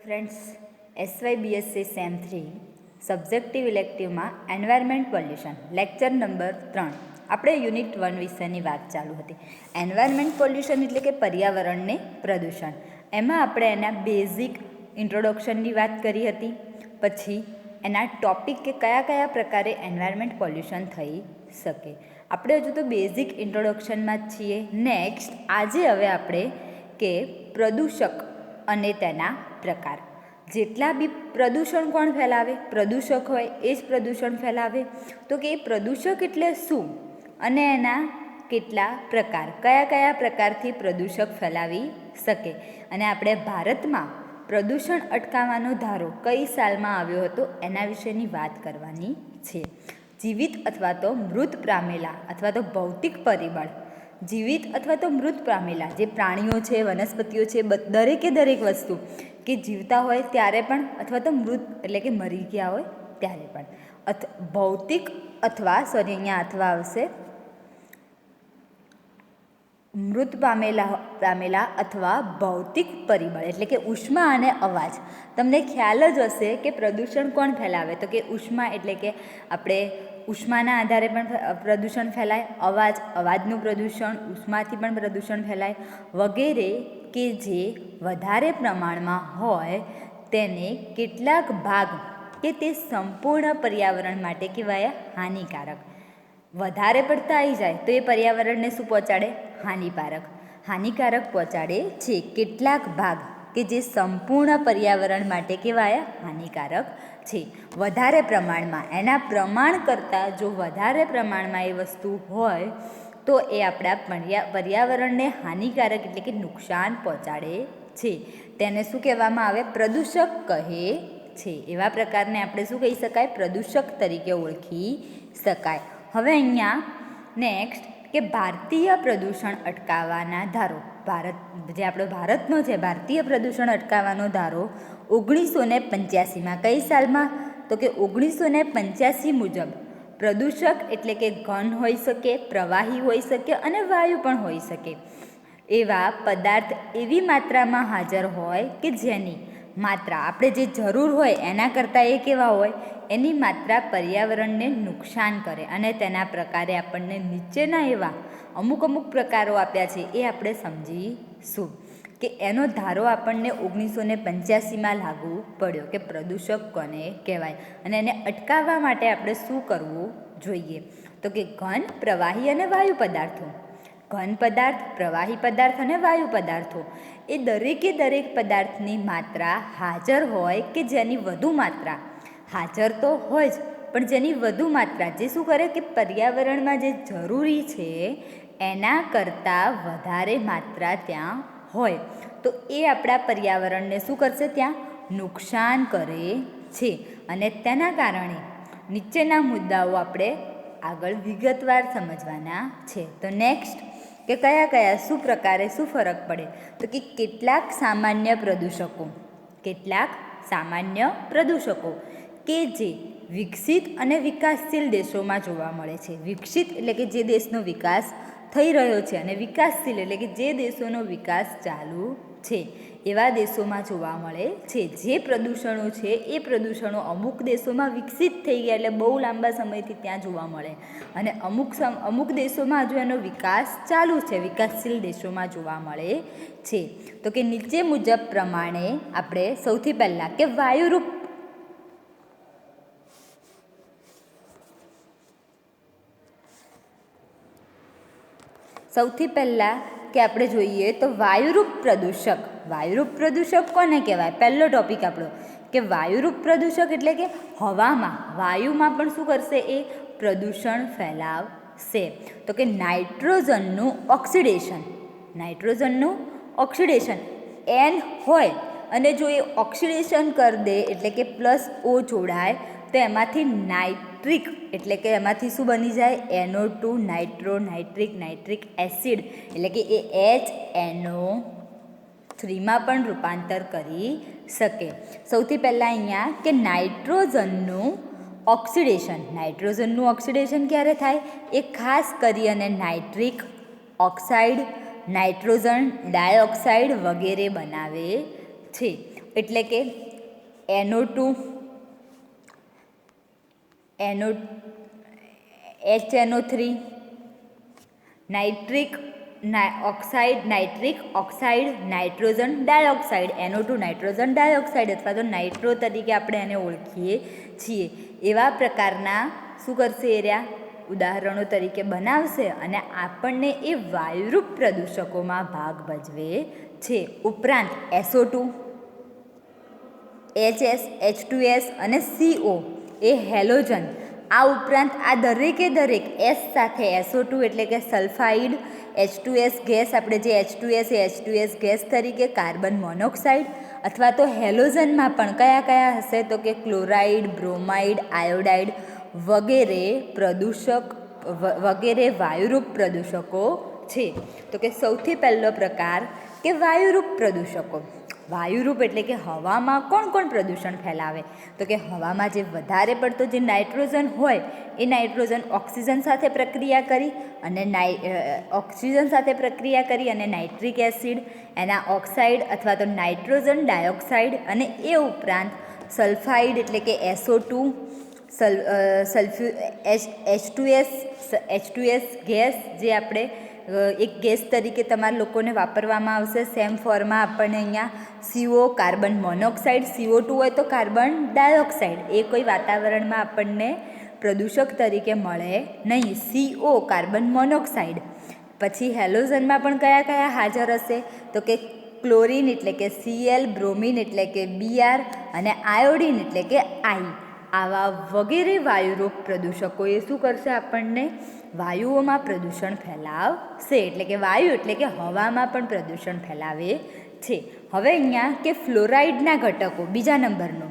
Friends SYBSC sem 3 subjective ઇલેક્ટિવમાં environment pollution lecture number 3 આપણે unit 1 વિષયની વાત ચાલુ હતી. એન્વાયરમેન્ટ પોલ્યુશન એટલે કે પર્યાવરણને પ્રદૂષણ. એમાં આપણે એના બેઝિક ઇન્ટ્રોડક્શનની વાત કરી હતી. પછી એના ટોપિક કે કયા કયા પ્રકારે એન્વાયરમેન્ટ પોલ્યુશન થઈ શકે. આપણે હજુ તો બેઝિક ઇન્ટ્રોડક્શનમાં જ છીએ. નેક્સ્ટ આજે હવે આપણે કે પ્રદૂષક અને તેના પ્રકાર. જેટલા બી પ્રદૂષણ કોણ ફેલાવે? પ્રદૂષક હોય એ જ પ્રદૂષણ ફેલાવે. તો કે એ પ્રદૂષક એટલે શું અને એના કેટલા પ્રકાર, કયા કયા પ્રકારથી પ્રદૂષક ફેલાવી શકે. અને આપણે ભારતમાં પ્રદૂષણ અટકાવવાનો ધારો કઈ સાલમાં આવ્યો હતો એના વિશેની વાત કરવાની છે. જીવિત અથવા તો મૃત પામેલા અથવા તો ભૌતિક પરિબળ, જીવિત અથવા તો મૃત પામેલા જે પ્રાણીઓ છે, વનસ્પતિઓ છે, દરેકે દરેક વસ્તુ કે જીવતા હોય ત્યારે પણ અથવા તો મૃત એટલે કે મરી ગયા હોય ત્યારે પણ, ભૌતિક અથવા અહીંયા અથવા આવશે મૃત પામેલા અથવા ભૌતિક પરિબળ એટલે કે ઉષ્મા અને અવાજ. તમને ખ્યાલ જ હશે કે પ્રદૂષણ કોણ ફેલાવે? તો કે ઉષ્મા એટલે કે આપણે ઉષ્માના આધારે પણ પ્રદૂષણ ફેલાય, અવાજનું પ્રદૂષણ, ઉષ્માથી પણ પ્રદૂષણ ફેલાય વગેરે કે જે વધારે પ્રમાણમાં હોય તેને કેટલાક ભાગ કે તે સંપૂર્ણ પર્યાવરણ માટે કહેવાય હાનિકારક. વધારે પડતા આવી જાય તો એ પર્યાવરણને શું પહોંચાડે? હાનિકારક પહોંચાડે છે. કેટલાક ભાગ કે જે સંપૂર્ણ પર્યાવરણ માટે કહેવાય હાનિકારક છે. વધારે પ્રમાણમાં, એના પ્રમાણ કરતાં જો વધારે પ્રમાણમાં એ વસ્તુ હોય તો એ આપણા પર્યાવરણને હાનિકારક એટલે કે નુકસાન પહોંચાડે છે. તેને શું કહેવામાં આવે? પ્રદૂષક કહે છે. એવા પ્રકારને આપણે શું કહી શકાય? પ્રદૂષક તરીકે ઓળખી શકાય. હવે અહીંયા નેક્સ્ટ કે ભારતીય પ્રદૂષણ અટકાવવાના ધારો. જે આપણો ભારતનો છે ભારતીય પ્રદૂષણ અટકાવવાનો ધારો 1985માં. કઈ સાલમાં? તો કે 1985 મુજબ પ્રદૂષક એટલે કે ઘન હોઈ શકે, પ્રવાહી હોઈ શકે અને વાયુ પણ હોઈ શકે એવા પદાર્થ એવી માત્રામાં હાજર હોય કે જેની માત્રા આપણે જે જરૂર હોય એના કરતાં એ કેવા હોય, એની માત્રા પર્યાવરણને નુકસાન કરે. અને તેના પ્રકારે આપણને નીચેના એવા અમુક પ્રકારો આપ્યા છે એ આપણે સમજીશું કે એનો ધારો આપણને 1985માં લાગુ પડ્યો કે પ્રદૂષક કોને કહેવાય અને એને અટકાવવા માટે આપણે શું કરવું જોઈએ. તો કે ઘન, પ્રવાહી અને વાયુ પદાર્થો. ઘન પદાર્થ, પ્રવાહી પદાર્થ અને વાયુ પદાર્થો એ દરેકે દરેક પદાર્થની માત્રા હાજર હોય કે જેની વધુ માત્રા હાજર તો હોય જ પણ જેની વધુ માત્રા જે શું કરે કે પર્યાવરણમાં જે જરૂરી છે એના કરતાં વધારે માત્રા ત્યાં હોય તો એ આપણા પર્યાવરણને શું કરશે? ત્યાં નુકસાન કરે છે. અને તેના કારણે નીચેના મુદ્દાઓ આપણે આગળ વિગતવાર સમજવાના છે. તો નેક્સ્ટ કે કયા શું પ્રકારે શું ફરક પડે? તો કે કેટલાક સામાન્ય પ્રદૂષકો કે જે વિકસિત અને વિકાસશીલ દેશોમાં જોવા મળે છે. વિકસિત એટલે કે જે દેશનો વિકાસ થઈ રહ્યો છે અને વિકાસશીલ એટલે કે જે દેશોનો વિકાસ ચાલુ છે એવા દેશોમાં જોવા મળે છે. જે પ્રદૂષણો છે એ પ્રદૂષણો અમુક દેશોમાં વિકસિત થઈ ગયા એટલે બહુ લાંબા સમયથી ત્યાં જોવા મળે અને અમુક દેશોમાં હજુ એનો વિકાસ ચાલુ છે, વિકાસશીલ દેશોમાં જોવા મળે છે. તો કે નીચે મુજબ પ્રમાણે આપણે સૌથી પહેલાં કે વાયુરૂપ કે આપણે જોઈએ તો વાયુરૂપ પ્રદૂષક કોને કહેવાય? પહેલો ટોપિક આપણો કે વાયુરૂપ પ્રદૂષક એટલે કે વાયુમાં પણ શું કરશે? એ પ્રદૂષણ ફેલાવશે. તો કે નાઇટ્રોજનનું ઓક્સિડેશન N હોય અને જો એ ઓક્સિડેશન કરી દે એટલે કે +O જોડાય તો એમાંથી નાઇટ્રિક એટલે કે એમાંથી શું બની જાય? NO2 નાઇટ્રિક એસિડ એટલે કે એ HNO3માં પણ રૂપાંતર કરી શકે. સૌથી પહેલાં અહીંયા કે નાઇટ્રોજનનું ઓક્સિડેશન ક્યારે થાય? એ ખાસ કરી અને નાઇટ્રિક ઓક્સાઇડ, નાઇટ્રોજન ડાયોક્સાઇડ વગેરે બનાવે છે. એટલે કે NO2, HNO3, nitric oxide, nitrogen dioxide, NO2 nitrogen dioxide અથવા તો નાઇટ્રો તરીકે આપણે એને ઓળખીએ છીએ. એવા પ્રકારના શું કરશે એરિયા ઉદાહરણો તરીકે બનાવશે અને આપણને એ વાયુરૂપ પ્રદૂષકોમાં ભાગ ભજવે છે. ઉપરાંત SO2, HS, H2S અને CO એ હેલોજન. આ ઉપરાંત આ દરેકે દરેક S સાથે SO2 એટલે કે સલ્ફાઇડ, H2S ગેસ, આપણે જે H2S એ H2S ગેસ તરીકે, કાર્બન મોનોક્સાઇડ અથવા તો હેલોજનમાં પણ કયા કયા હશે તો કે ક્લોરાઇડ, બ્રોમાઇડ, આયોડાઇડ વગેરે વાયુરૂપ પ્રદૂષકો છે. તો કે સૌથી પહેલો પ્રકાર કે વાયુરૂપ પ્રદૂષકો. વાયુરૂપ એટલે કે હવામાં કોણ કોણ પ્રદૂષણ ફેલાવે તો કે હવામાં જે વધારે પડતો જે નાઇટ્રોજન હોય એ નાઇટ્રોજન ઓક્સિજન સાથે પ્રક્રિયા કરી અને નાઇટ્રિક એસિડ, એના ઓક્સાઇડ અથવા તો નાઇટ્રોજન ડાયોક્સાઇડ અને એ ઉપરાંત સલ્ફાઇડ એટલે કે SO2, H2S ગેસ જે આપણે એક ગેસ તરીકે તમારા લોકોને વાપરવામાં આવશે. સેમ ફોર્મમાં આપણને અહીંયા CO કાર્બન મોનોક્સાઇડ, CO2 હોય તો કાર્બન ડાયોક્સાઇડ, એ કોઈ વાતાવરણમાં આપણને પ્રદૂષક તરીકે મળે નહીં. CO carbon monoxide. પછી હેલોજનમાં પણ કયા કયા હાજર હશે તો કે ક્લોરિન એટલે કે Cl, બ્રોમિન એટલે કે Br અને આયોડિન એટલે કે I. આવા વગેરે વાયુરૂપ પ્રદૂષકો એ શું કરશે આપણને વાયુઓમાં પ્રદૂષણ ફેલાવશે. એટલે કે વાયુ એટલે કે હવામાં પણ પ્રદૂષણ ફેલાવે છે. હવે અહીંયા કે ફ્લોરાઇડના ઘટકો, બીજા નંબરનો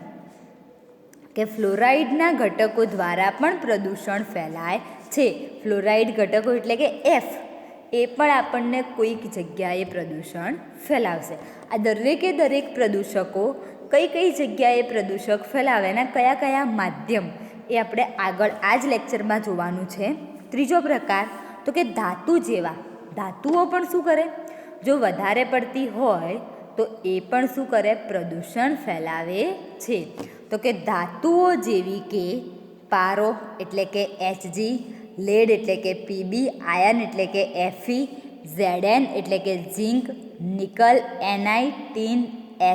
કે ફ્લોરાઇડના ઘટકો દ્વારા પણ પ્રદૂષણ ફેલાય છે. ફ્લોરાઇડ ઘટકો એટલે કે F એ પણ આપણને કોઈક જગ્યાએ પ્રદૂષણ ફેલાવશે. આ દરેકે દરેક પ્રદૂષકો કઈ કઈ જગ્યાએ પ્રદૂષક ફેલાવે અને કયા કયા માધ્યમ એ આપણે આગળ આ જ લેક્ચરમાં જોવાનું છે. ત્રીજો પ્રકાર તો કે ધાતુ જેવા. ધાતુઓ પણ શું કરે જો વધારે પડતી હોય તો એ પણ શું કરે પ્રદૂષણ ફેલાવે છે. તો કે ધાતુઓ જેવી કે પારો એટલે કે Hg, લેડ એટલે કે Pb, આયર્ન એટલે કે Fe, Zn એટલે કે zinc, nickel, Ni, tin,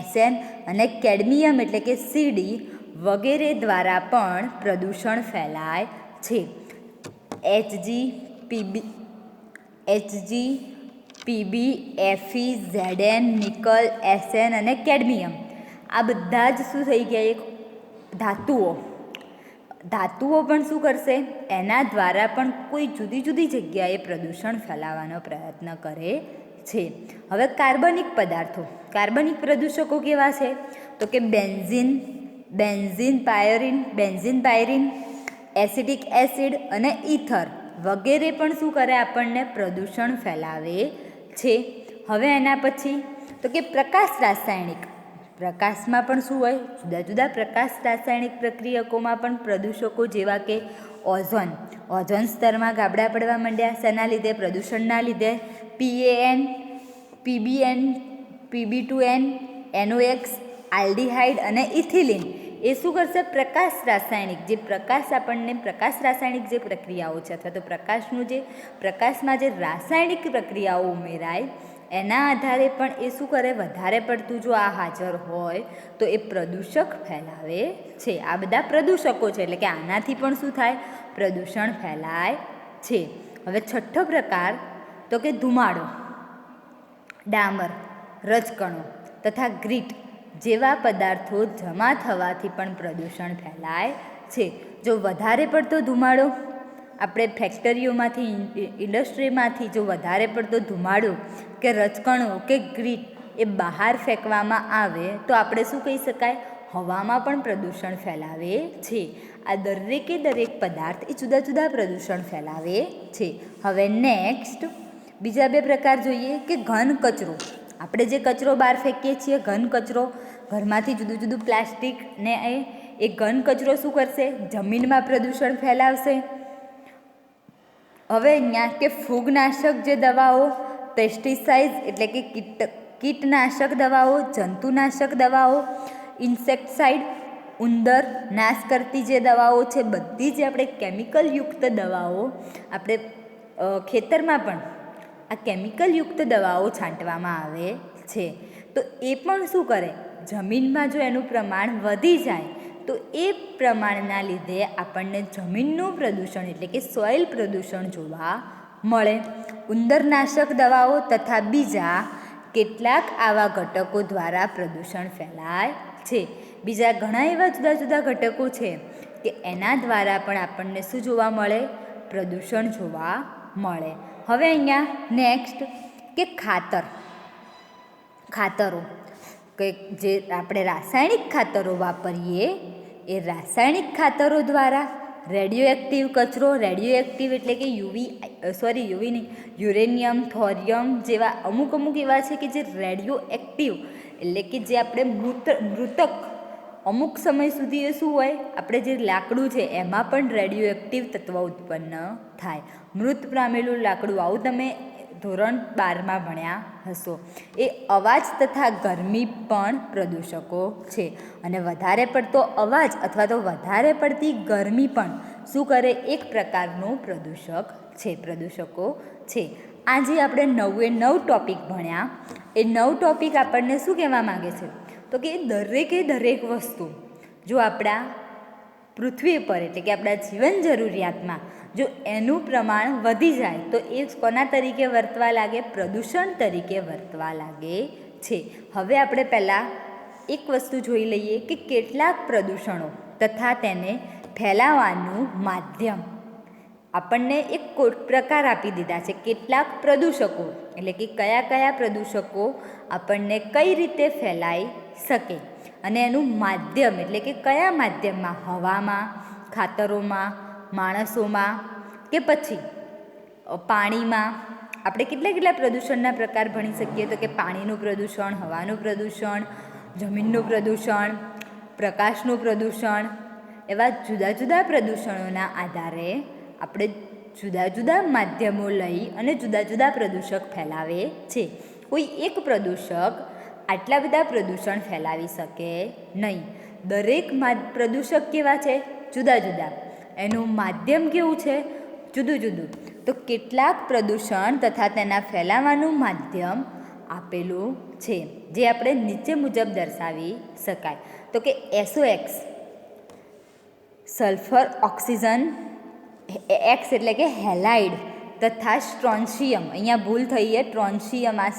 Sn અને કેડમિયમ એટલે કે Cd વગેરે દ્વારા પણ પ્રદૂષણ ફેલાય છે. Hg, Pb, Fe, Zn, nickel, Sn અને કેડમિયમ આ બધા જ શું થઈ ગયા એક ધાતુઓ પણ શું કરશે એના દ્વારા પણ કોઈ જુદી જુદી જગ્યાએ પ્રદૂષણ ફેલાવવાનો પ્રયત્ન કરે છે. હવે કાર્બનિક પદાર્થો, કાર્બનિક પ્રદૂષકો કેવા છે તો કે બેન્ઝીન, પાયરીન, એસિટિક એસિડ અને ઇથર વગેરે પણ શું કરે આપણને પ્રદૂષણ ફેલાવે છે. હવે એના પછી તો કે પ્રકાશ રાસાયણિક. પ્રકાશમાં પણ શું હોય જુદા જુદા પ્રકાશ રાસાયણિક પ્રક્રિયકોમાં પણ પ્રદૂષકો જેવા કે ઓઝોન સ્તરમાં ગાબડા પડવા માંડ્યા. શેના લીધે પ્રદૂષણના લીધે. PAN, PBN, PB2N, NOx, aldehyde અને ઇથિલિન એ શું કરશે પ્રકાશ રાસાયણિક જે પ્રકાશ રાસાયણિક જે પ્રક્રિયાઓ છે અથવા તો પ્રકાશમાં જે રાસાયણિક પ્રક્રિયાઓ ઉમેરાય એના આધારે પણ એ શું કરે વધારે પડતું જો આ હાજર હોય તો એ પ્રદૂષક ફેલાવે છે. આ બધા પ્રદૂષકો છે એટલે કે આનાથી પણ શું થાય પ્રદૂષણ ફેલાય છે. હવે છઠ્ઠો પ્રકાર તો કે ધુમાડો. ડામર, રજકણો તથા ગ્રીટ જેવા પદાર્થો જમા થવાથી પણ પ્રદૂષણ ફેલાય છે. જો વધારે પડતો ધુમાડો આપણે ફેક્ટરીઓમાંથી ઇન્ડસ્ટ્રીમાંથી જો વધારે પડતો ધુમાડો કે રજકણો કે ગ્રીટ એ બહાર ફેંકવામાં આવે તો આપણે શું કહી શકાય હવામાં પણ પ્રદૂષણ ફેલાવે છે. આ દરેકે દરેક પદાર્થ એ જુદા જુદા પ્રદૂષણ ફેલાવે છે. હવે નેક્સ્ટ બીજા બે પ્રકાર જોઈએ કે ઘન કચરો. આપણે જે કચરો બહાર ફેંકીએ છીએ ઘન કચરો ઘરમાંથી જુદું જુદું પ્લાસ્ટિક ને એ ઘન કચરો શું કરશે જમીનમાં પ્રદૂષણ ફેલાવશે. હવે અહીંયા કે ફૂગનાશક જે દવાઓ, પેસ્ટિસાઇડ્સ એટલે કે કીટનાશક દવાઓ, જંતુનાશક દવાઓ, ઇન્સેક્ટિસાઇડ, ઉંદર નાશ કરતી જે દવાઓ છે, બધી જે આપણે કેમિકલયુક્ત દવાઓ આપણે ખેતરમાં પણ આ કેમિકલયુક્ત દવાઓ છાંટવામાં આવે છે. તો એ પણ શું કરે, જમીનમાં જો એનું પ્રમાણ વધી જાય તો એ પ્રમાણના લીધે આપણને જમીનનું પ્રદૂષણ એટલે કે સોઇલ પ્રદૂષણ જોવા મળે. ઉંદરનાશક દવાઓ તથા બીજા કેટલાક આવા ઘટકો દ્વારા પ્રદૂષણ ફેલાય છે. બીજા ઘણા એવા જુદા જુદા ઘટકો છે કે એના દ્વારા પણ આપણને શું જોવા મળે, પ્રદૂષણ જોવા મળે. હવે અહીંયા નેક્સ્ટ કે ખાતરો કે જે આપણે રાસાયણિક ખાતરો વાપરીએ એ રાસાયણિક ખાતરો દ્વારા રેડિયો એક્ટિવ કચરો, રેડિયો એક્ટિવ એટલે કે યુવી નહીં, યુરેનિયમ, થોરિયમ જેવા અમુક એવા છે કે જે રેડિયો એક્ટિવ એટલે કે જે આપણે મૃતક અમુક સમય સુધી એ શું હોય, આપણે જે લાકડું છે એમાં પણ રેડિયો એક્ટિવ તત્વ ઉત્પન્ન થાય. મૃત પામેલું લાકડું, આવું તમે ધોરણ 12માં ભણ્યા હશો. એ અવાજ તથા ગરમી પણ પ્રદૂષકો છે. અને વધારે પડતો અવાજ અથવા તો વધારે પડતી ગરમી પણ શું કરે, એક પ્રકારનું પ્રદૂષકો છે. આજે આપણે 9 ટોપિક ભણ્યા. એ 9 ટોપિક આપણને શું કહેવા માગે છે, તો કે દરેક વસ્તુ જો આપણા પૃથ્વી પર એટલે કે આપણા જીવન જરૂરિયાતમાં જો એનું પ્રમાણ વધી જાય તો એ કોના તરીકે વર્તવા લાગે, પ્રદૂષણ તરીકે વર્તવા લાગે છે. હવે આપણે પહેલાં એક વસ્તુ જોઈ લઈએ કે કેટલાક પ્રદૂષણો તથા તેને ફેલાવાનું માધ્યમ. આપણને એક પ્રકાર આપી દીધા છે, કેટલાક પ્રદૂષકો એટલે કે કયા પ્રદૂષકો આપણને કઈ રીતે ફેલાઈ શકે અને એનું માધ્યમ એટલે કે કયા માધ્યમમાં, હવામાં, ખાતરોમાં, માણસોમાં કે પછી પાણીમાં. આપણે કેટલા પ્રદૂષણના પ્રકાર ભણી શકીએ, તો કે પાણીનું પ્રદૂષણ, હવાનું પ્રદૂષણ, જમીનનું પ્રદૂષણ, પ્રકાશનું પ્રદૂષણ. એવા જુદા જુદા પ્રદૂષણોના આધારે આપણે જુદા જુદા માધ્યમો લઈ અને જુદા જુદા પ્રદૂષક ફેલાવે છે. કોઈ એક પ્રદૂષક આટલા બધા પ્રદૂષણ ફેલાવી શકે નહીં. દરેક પ્રદૂષક કેવા છે, જુદા જુદા. એનું માધ્યમ કેવું છે, જુદું. તો કેટલાક પ્રદૂષણ તથા તેના ફેલાવાનું માધ્યમ આપેલું છે, જે આપણે નીચે મુજબ દર્શાવી શકાય. તો કે SOx સલ્ફર ઓક્સિજન, X એટલે કે હેલાઇડ તથા સ્ટ્રોન્શિયમ, અહીંયા ભૂલ થઈ છે, ટ્રોન્શિયમ આ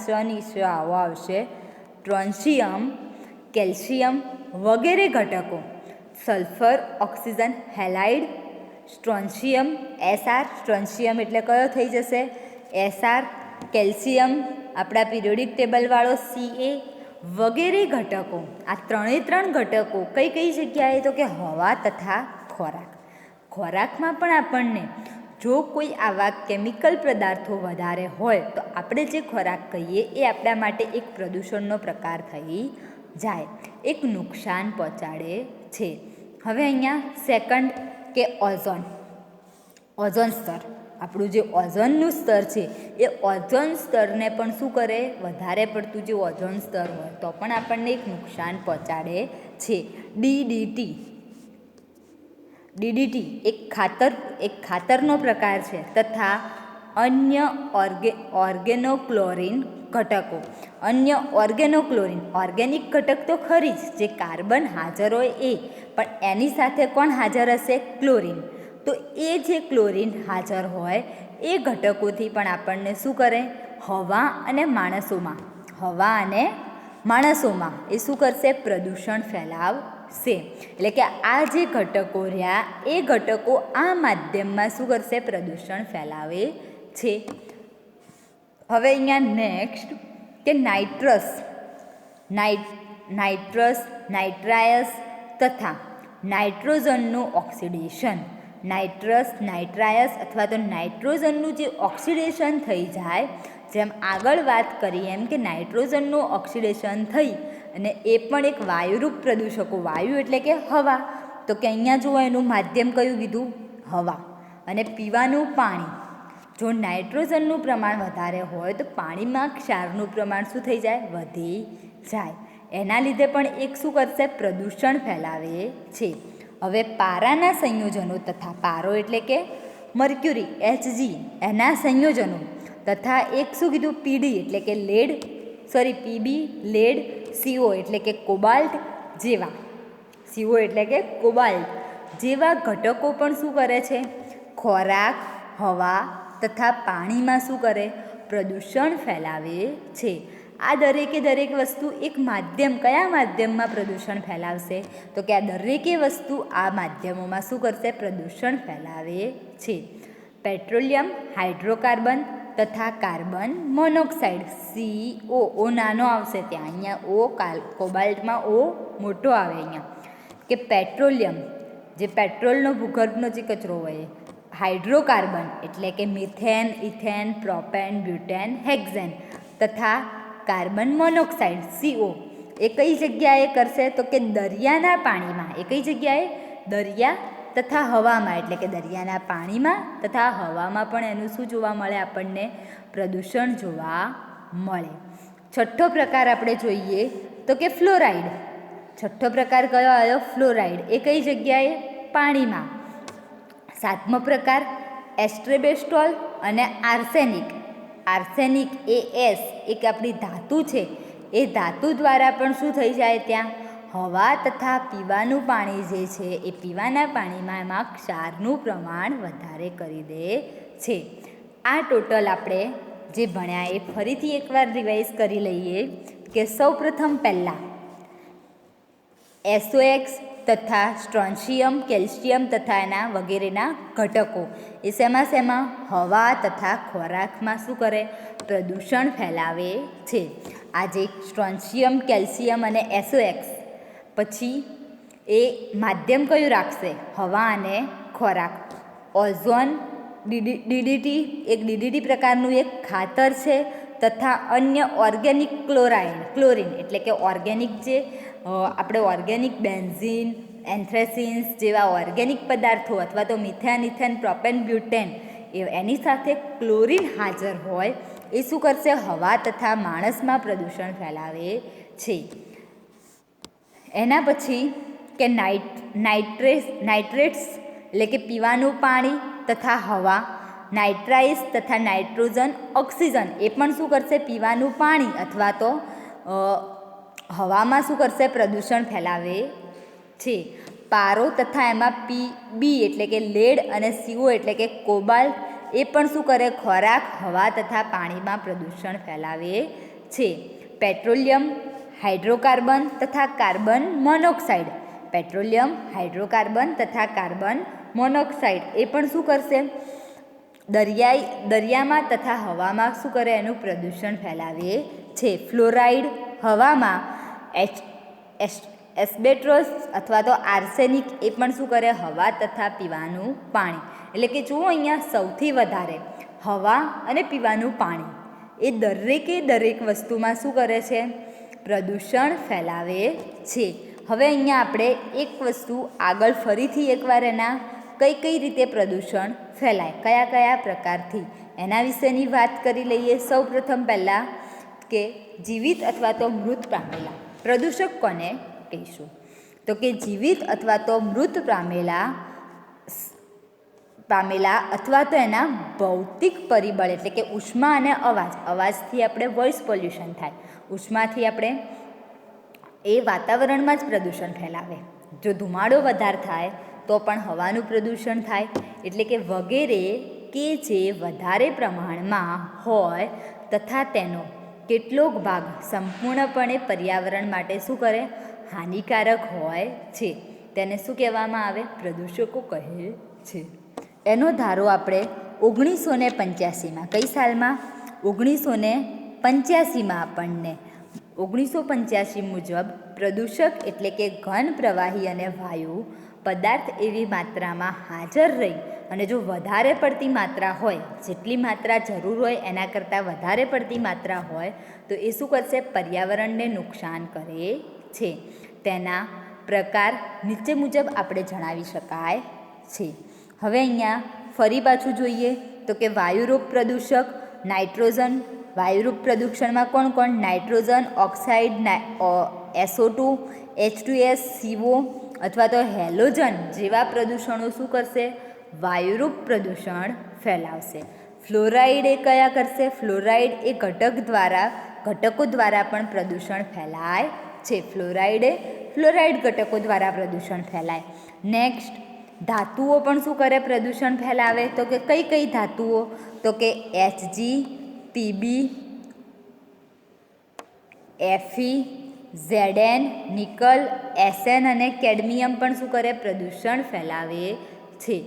આવો આવશે, ટ્રોન્શિયમ, કેલ્શિયમ વગેરે ઘટકો. સલ્ફર, ઓક્સિજન, હેલાઇડ, સ્ટ્રોન્શિયમ, SR, સ્ટ્રોન્શિયમ એટલે કયો થઈ જશે, SR, કેલ્શિયમ આપણા પીરિયોડિક ટેબલવાળો CA વગેરે ઘટકો. આ 3 ઘટકો કઈ જગ્યાએ, તો કે હવા તથા ખોરાકમાં પણ આપણને જો કોઈ આવા કેમિકલ પદાર્થો વધારે હોય તો આપણે જે ખોરાક કહીએ એ આપણા માટે એક પ્રદૂષણનો પ્રકાર થઈ જાય, એક નુકસાન પહોંચાડે છે. હવે અહીંયા સેકન્ડ કે ઓઝોન સ્તર. આપણું જે ઓઝોનનું સ્તર છે એ ઓઝોન સ્તરને પણ શું કરે, વધારે પડતું જે ઓઝોન સ્તર હોય તો પણ આપણને એક નુકસાન પહોંચાડે છે. DDT એક ખાતરનો પ્રકાર છે તથા અન્ય ઓર્ગેનોક્લોરિન ઘટકો. ઓર્ગેનિક ઘટક તો ખરી જ, જે કાર્બન હાજર હોય એ, પણ એની સાથે કોણ હાજર હશે, ક્લોરિન. તો એ જે ક્લોરિન હાજર હોય એ ઘટકોથી પણ આપણને શું કરે, હવા અને માણસોમાં એ શું કરશે, પ્રદૂષણ ફેલાવશે. એટલે કે આ જે ઘટકો રહ્યા એ ઘટકો આ માધ્યમમાં શું કરશે, પ્રદૂષણ ફેલાવે છે. હવે અહીંયા નેક્સ્ટ કે નાઇટ્રસ તથા નાઇટ્રોજનનું ઓક્સિડેશન. નાઇટ્રસ અથવા તો નાઇટ્રોજનનું જે ઓક્સિડેશન થઈ જાય, જેમ આગળ વાત કરી એમ કે નાઇટ્રોજનનું ઓક્સિડેશન થઈ અને એ પણ એક વાયુરૂપ પ્રદૂષકો. વાયુ એટલે કે હવા. તો કે અહીંયા જુઓ એનું માધ્યમ કયું કીધું, હવા. અને પીવાનું પાણી, જો નાઇટ્રોજનનું પ્રમાણ વધારે હોય તો પાણીમાં ક્ષારનું પ્રમાણ શું થઈ જાય? વધી જાય. એના લીધે પણ એક શું કરશે? પ્રદૂષણ ફેલાવે છે. હવે પારાના સંયોજનો તથા પારો એટલે કે મર્ક્યુરી Hg એના સંયોજનો તથા એક શું કીધું? પીડી એટલે કે પીબી લેડ, CO એટલે કે કોબાલ્ટ જેવા CO એટલે કે કોબાલ્ટ જેવા ઘટકો પણ શું કરે છે? ખોરાક, હવા તથા પાણીમાં શું કરે? પ્રદૂષણ ફેલાવે છે. આ દરેક વસ્તુ એક માધ્યમ, કયા માધ્યમમાં પ્રદૂષણ ફેલાવશે? તો કે આ દરેકે વસ્તુ આ માધ્યમોમાં શું કરશે? પ્રદૂષણ ફેલાવે છે. પેટ્રોલિયમ, હાઇડ્રોકાર્બન તથા કાર્બન મોનોક્સાઇડ CO નાનો આવશે ત્યાં, અહીંયા કોબાલ્ટમાં O મોટો આવે અહીંયા કે પેટ્રોલિયમ જે પેટ્રોલનો ભૂગર્ભનો જે કચરો હોય, હાઇડ્રોકાર્બન એટલે કે methane, ethane, propane, butane, hexane તથા કાર્બન મોનોક્સાઇડ CO એ કઈ જગ્યાએ કરશે? તો કે દરિયાના પાણીમાં. એ કઈ જગ્યાએ? દરિયા તથા હવામાં, એટલે કે દરિયાના પાણીમાં તથા હવામાં પણ એનું શું જોવા મળે? આપણને પ્રદૂષણ જોવા મળે. છઠ્ઠો પ્રકાર આપણે જોઈએ તો કે ફ્લોરાઇડ. છઠ્ઠો પ્રકાર કયો આવ્યો? ફ્લોરાઇડ. એ કઈ જગ્યાએ? પાણીમાં. સાતમો પ્રકાર એસ્ટ્રેબેસ્ટોલ અને આર્સેનિક. આર્સેનિક S એક આપણી ધાતુ છે, એ ધાતુ દ્વારા પણ શું થઈ જાય? ત્યાં હવા તથા પીવાનું પાણી જે છે એ પીવાના પાણીમાં એમાં ક્ષારનું પ્રમાણ વધારે કરી દે છે. આ ટોટલ આપણે જે ભણ્યા એ ફરીથી એકવાર રિવાઇઝ કરી લઈએ કે સૌપ્રથમ પહેલાં SOX તથા સ્ટ્રોન્શિયમ, કેલ્શિયમ તથા એના વગેરેના ઘટકો એ શેમાં હવા તથા ખોરાકમાં શું કરે? પ્રદૂષણ ફેલાવે છે. આજે સ્ટ્રોન્શિયમ, કેલ્શિયમ અને SOX પછી એ માધ્યમ કયું રાખશે? હવા અને ખોરાક. ઓઝોન, DDT એક DDT પ્રકારનું એક ખાતર છે તથા અન્ય ઓર્ગેનિક ક્લોરિન એટલે કે ઓર્ગેનિક જે આપણે ઓર્ગેનિક બેન્ઝીન, એન્થ્રેસિન્સ જેવા ઓર્ગેનિક પદાર્થો અથવા તો મિથેન, ઇથેન, પ્રોપેન, બ્યુટેન એની સાથે ક્લોરિન હાજર હોય એ શું કરશે? હવા તથા માણસમાં પ્રદૂષણ ફેલાવે છે. એના પછી કે નાઇટ્રેટ્સ એટલે કે પીવાનું પાણી તથા હવા, નાઇટ્રાઇસ તથા નાઇટ્રોજન, ઓક્સિજન એ પણ શું કરશે? પીવાનું પાણી અથવા તો હવામાં શું કરશે? પ્રદૂષણ ફેલાવે છે. પારો તથા એમાં પીબી એટલે કે લેડ અને CO એટલે કે કોબાલ્ટ એ પણ શું કરે? ખોરાક, હવા તથા પાણીમાં પ્રદૂષણ ફેલાવે છે. પેટ્રોલિયમ, હાઇડ્રોકાર્બન તથા કાર્બન મોનોક્સાઇડ. પેટ્રોલિયમ, હાઇડ્રોકાર્બન તથા કાર્બન મોનોક્સાઇડ એ પણ શું કરશે? દરિયામાં તથા હવામાં શું કરે? એનું પ્રદૂષણ ફેલાવે છે. ફ્લોરાઇડ હવામાં, એસ્બેસ્ટોસ અથવા તો આર્સેનિક એ પણ શું કરે? હવા તથા પીવાનું પાણી. એટલે કે જુઓ અહીંયા સૌથી વધારે હવા અને પીવાનું પાણી એ દરેક વસ્તુમાં શું કરે છે? પ્રદૂષણ ફેલાવે છે. હવે અહીંયા આપણે એક વસ્તુ આગળ ફરીથી એકવાર એના કઈ રીતે પ્રદૂષણ ફેલાય, કયા પ્રકારથી એના વિશેની વાત કરી લઈએ. સૌપ્રથમ પહેલાં કે જીવિત અથવા તો મૃત પામેલા પ્રદૂષક કોને કહીશું? તો કે જીવિત અથવા તો મૃત પામેલા અથવા તો એના ભૌતિક પરિબળ એટલે કે ઉષ્મા અને અવાજથી આપણે વોઇસ પોલ્યુશન થાય. ઉષ્માથી આપણે એ વાતાવરણમાં જ પ્રદૂષણ ફેલાવે. જો ધુમાડો વધારે થાય તો પણ હવાનું પ્રદૂષણ થાય. એટલે કે વગેરે કે જે વધારે પ્રમાણમાં હોય તથા તેનો કેટલોક ભાગ સંપૂર્ણપણે પર્યાવરણ માટે શું કરે? હાનિકારક હોય છે, તેને શું કહેવામાં આવે? પ્રદૂષકો કહે છે. એનો ધારો આપણે 1985માં, કઈ સાલમાં? 1985માં આપણને 1985 મુજબ પ્રદૂષક એટલે કે ઘન, પ્રવાહી અને વાયુ પદાર્થ એવી માત્રામાં હાજર રહી અને જો વધારે પડતી માત્રા હોય, જેટલી માત્રા જરૂર હોય એના કરતાં વધારે પડતી માત્રા હોય તો એ શું કરશે? પર્યાવરણને નુકસાન કરે છે. તેના પ્રકાર નીચે મુજબ આપણે જણાવી શકાય છે. હવે અહીંયા ફરી પાછું જોઈએ તો કે વાયુરૂપ પ્રદૂષક નાઇટ્રોજન. વાયુરૂપ પ્રદૂષણમાં કોણ કોણ? Nitrogen oxide, SO2, H2S, CO અથવા તો હેલોજન જેવા પ્રદૂષણો શું કરશે? વાયુરૂપ પ્રદૂષણ ફેલાવશે. ફ્લોરાઇડ એ કયા કરશે? ફ્લોરાઇડ એ ઘટકો દ્વારા પણ પ્રદૂષણ ફેલાય છે. ફ્લોરાઇડ ઘટકો દ્વારા પ્રદૂષણ ફેલાય. નેક્સ્ટ, ધાતુઓ પણ શું કરે? પ્રદૂષણ ફેલાવે. તો કે કઈ કઈ ધાતુઓ? તો કે Hg, Pb, Fe, Zn, nickel, Sn અને કેડમિયમ પણ શું કરે? પ્રદૂષણ ફેલાવે છે.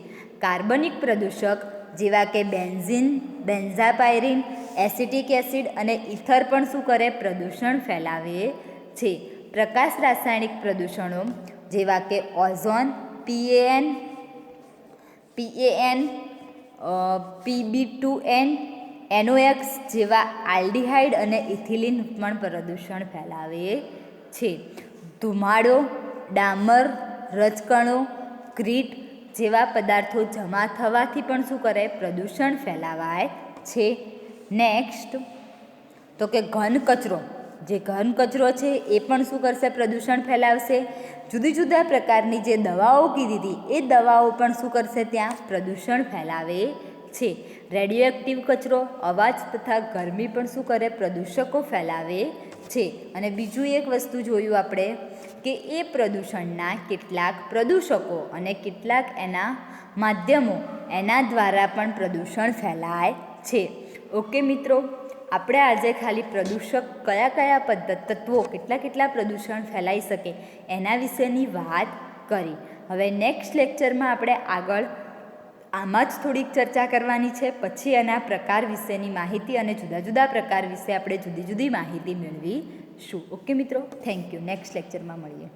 કાર્બનિક પ્રદૂષક જેવા કે બેન્ઝીન, બેન્ઝાપાયરીન, એસિટિક એસિડ અને ઇથર પણ શું કરે? પ્રદૂષણ ફેલાવે છે. પ્રકાશ રાસાયણિક પ્રદૂષણો જેવા કે ઓઝોન, PAN, PB2N, NOx જેવા આલ્ડિહાઇડ અને ઇથિલિન પણ પ્રદૂષણ ફેલાવે છે. ધુમાડો, ડામર, રજકણો, ક્રીટ જેવા પદાર્થો જમા થવાથી પણ શું કરે? પ્રદૂષણ ફેલાવાય છે. નેક્સ્ટ, તો કે ઘન કચરો. જે ઘન કચરો છે એ પણ શું કરશે? પ્રદૂષણ ફેલાવશે. જુદી જુદા પ્રકારની જે દવાઓ કીધી હતી એ દવાઓ પણ શું કરશે? ત્યાં પ્રદૂષણ ફેલાવે છે. રેડિયો એક્ટિવ કચરો, અવાજ તથા ગરમી પણ શું કરે? પ્રદૂષકો ફેલાવે છે. અને બીજું એક વસ્તુ જોયું આપણે કે એ પ્રદૂષણના કેટલાક પ્રદૂષકો અને કેટલાક એના માધ્યમો એના દ્વારા પણ પ્રદૂષણ ફેલાય છે. ઓકે મિત્રો, આપણે આજે ખાલી પ્રદૂષક કયા તત્વો કેટલા પ્રદૂષણ ફેલાઈ શકે એના વિશેની વાત કરી. હવે નેક્સ્ટ લેક્ચરમાં આપણે આગળ આમાં જ થોડીક ચર્ચા કરવાની છે. પછી એના પ્રકાર વિશેની માહિતી અને જુદા જુદા પ્રકાર વિશે આપણે જુદી જુદી માહિતી મેળવીશું. ઓકે મિત્રો, થેન્ક યુ. નેક્સ્ટ લેક્ચરમાં મળીએ.